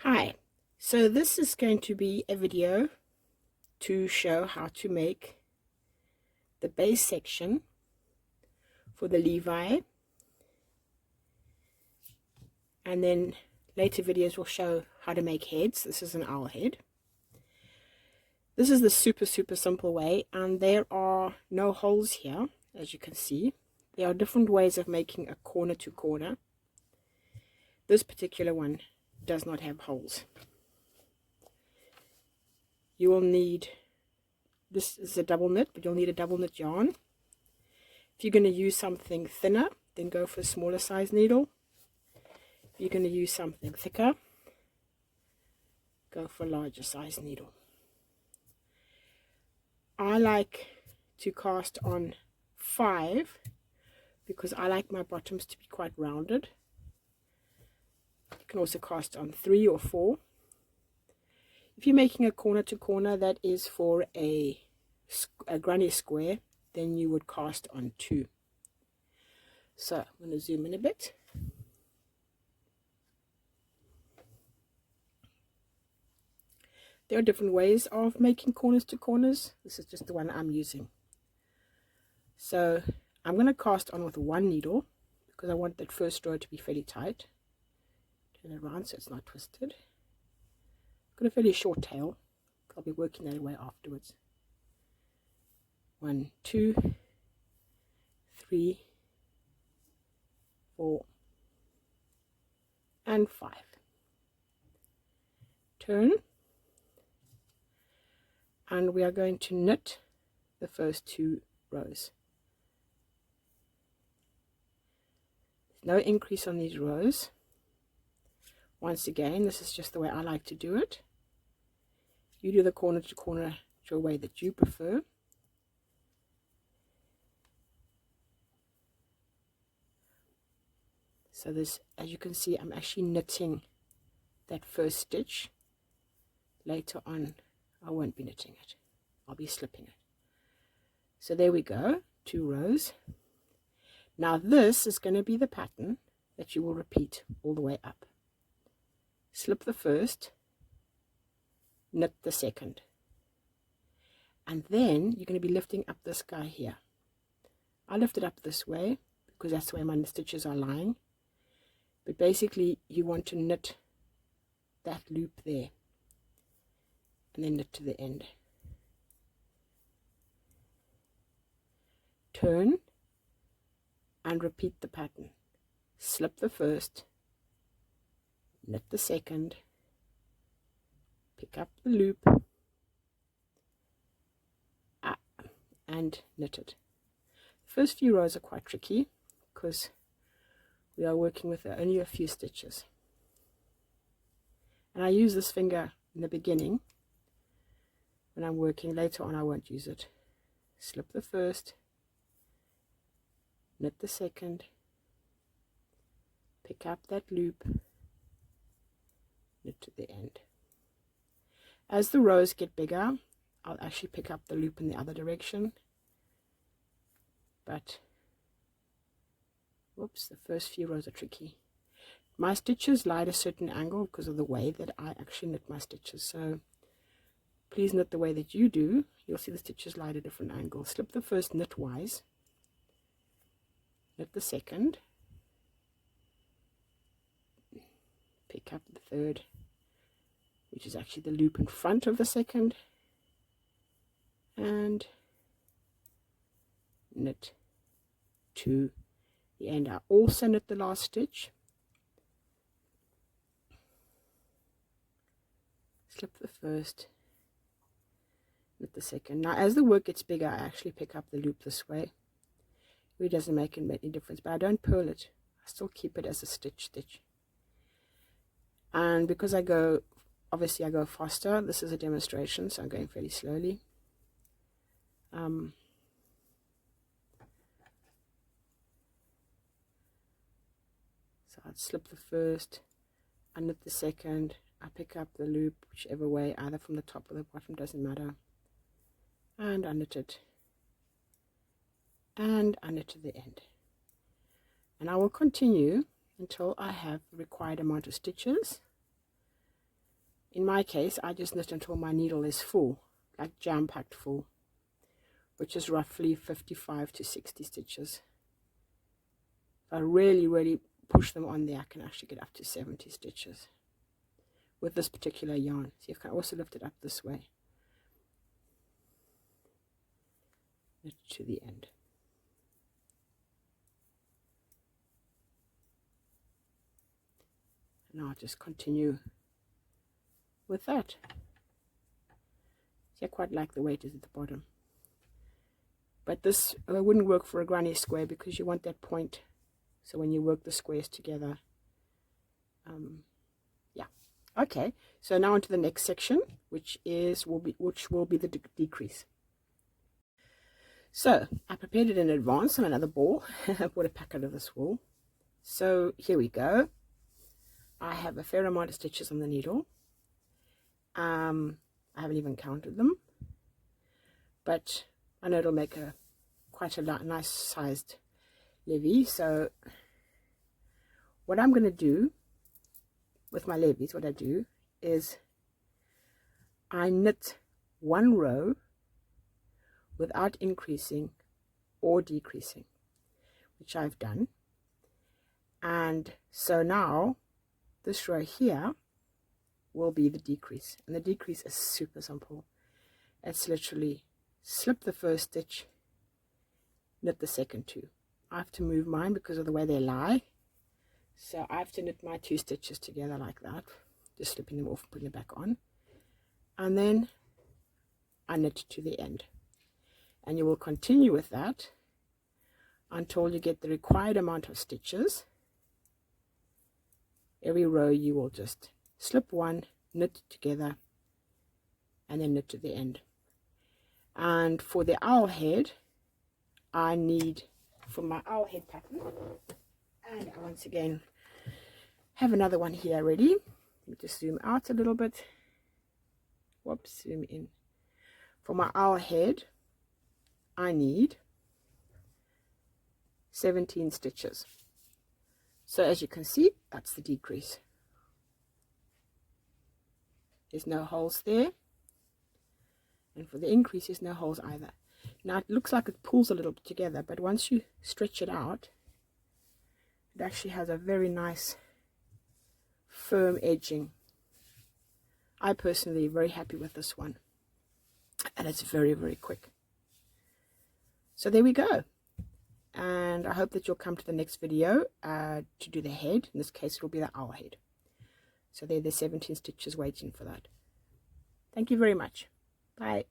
Hi, so this is going to be a video to show how to make the base section for the Levi, and then later videos will show how to make heads. This is an owl head. This is the super simple way, and there are no holes here, as you can see. There are different ways of making a corner to corner. This particular one does not have holes. You will need, this is a double knit, but you'll need a double knit yarn. If you're going to use something thinner, then go for a smaller size needle. If you're going to use something thicker, go for a larger size needle. I like to cast on 5 because I like my bottoms to be quite rounded. You can also cast on 3 or 4. If you're making a corner to corner that is for a granny square, then you would cast on 2. So I'm going to zoom in a bit. There are different ways of making corners to corners. This is just the one I'm using. So I'm going to cast on with 1 needle because I want that first row to be fairly tight. Turn it around so it's not twisted. Got a fairly short tail. I'll be working that away afterwards. 1, 2, 3, 4, and 5. Turn, and we are going to knit the first 2 rows. There's no increase on these rows. Once again, this is just the way I like to do it. You do the corner to corner your way that you prefer. So this, as you can see, I'm actually knitting that first stitch. Later on, I won't be knitting it. I'll be slipping it. So there we go, 2 rows. Now this is going to be the pattern that you will repeat all the way up. Slip the first, knit the second. And then you're going to be lifting up this guy here. I lift it up this way because that's the way my stitches are lying. But basically you want to knit that loop there and then knit to the end. Turn and repeat the pattern. Slip the first, knit the second, pick up the loop, and knit it. The first few rows are quite tricky because we are working with only a few stitches. And I use this finger in the beginning when I'm working. Later on I won't use it. Slip the first, knit the second, pick up that loop, knit to the end. As the rows get bigger, I'll actually pick up the loop in the other direction. But whoops, the first few rows are tricky. My stitches lie at a certain angle because of the way that I actually knit my stitches. So please knit the way that you do. You'll see the stitches lie at a different angle. Slip the first knitwise, knit the second, pick up the third, which is actually the loop in front of the second, and knit to the end. I also knit the last stitch, slip the first, knit the second. Now as the work gets bigger, I actually pick up the loop this way. It really doesn't make any difference, but I don't purl it. I still keep it as a stitch. And because I go, obviously I go faster, this is a demonstration, so I'm going fairly slowly. So I'd slip the first, I knit the second, I pick up the loop whichever way, either from the top or the bottom, doesn't matter, and I knit it, and I knit to the end. And I will continue until I have the required amount of stitches. in my case, I just knit until my needle is full, like jam-packed full, which is roughly 55 to 60 stitches. If I really push them on there, I can actually get up to 70 stitches with this particular yarn. So you can also lift it up this way, knit to the end. And I'll just continue with that. See, I quite like the way it is at the bottom. But this wouldn't work for a granny square because you want that point. So when you work the squares together, yeah. Okay, so now onto the next section, which will be the decrease. So I prepared it in advance on another ball. I bought a packet of this wool. So here we go. I have a fair amount of stitches on the needle. I haven't even counted them, but I know it'll make quite a nice sized levy. So what I'm going to do with my levies, what I do is I knit one row without increasing or decreasing, which I've done. And so now this row here will be the decrease, and the decrease is super simple. It's literally slip the first stitch, knit the second two. I have to move mine because of the way they lie, so I have to knit my 2 stitches together like that, just slipping them off and putting it back on, and then I knit to the end. And you will continue with that until you get the required amount of stitches. Every row you will just slip one, knit together, and then knit to the end. And for the owl head, I need, for my owl head pattern, and I once again have another one here ready. Let me just zoom out a little bit. Whoops, zoom in. For my owl head, I need 17 stitches. So as you can see, that's the decrease. There's no holes there, and for the increase there's no holes either. Now it looks like it pulls a little bit together, but once you stretch it out, it actually has a very nice firm edging. I personally am very happy with this one, and it's very quick. So there we go, and I hope that you'll come to the next video to do the head. In this case it will be the owl head. So there are the 17 stitches waiting for that. Thank you very much. Bye.